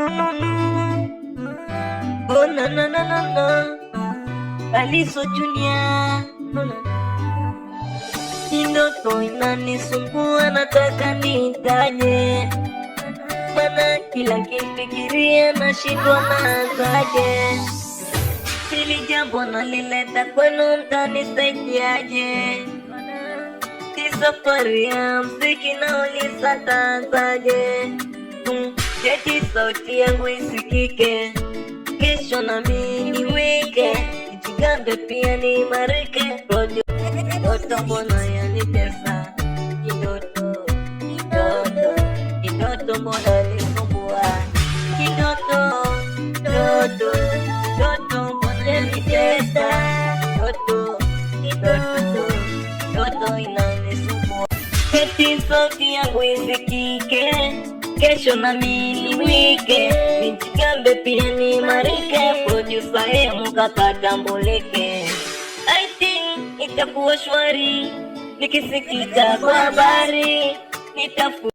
no no. Oh na na na na na. Aliso Junior. Ndoto inanisumbua, nataka nitaje, mana kila kifikiria nashindwa naanzaje. Hili jambo nalileta kwenu, mtanisaidiaje? Hii safari ya mziki nauliza taanzaje? Cheki sauti yangu isikike, kesho nami niweke, nijigambe pia niimarike. Ndoto mbona yanitesa, kidoto mbona nisumbua, kidoto mbona yanitesa, kidoto inanisumbua. Eti sauti yangu isikike, kesho nami niwike, nijigambe pia niimarike. Producer mukakatambulike, I think itakuwa shwari nikisikika kwa habari, nitafu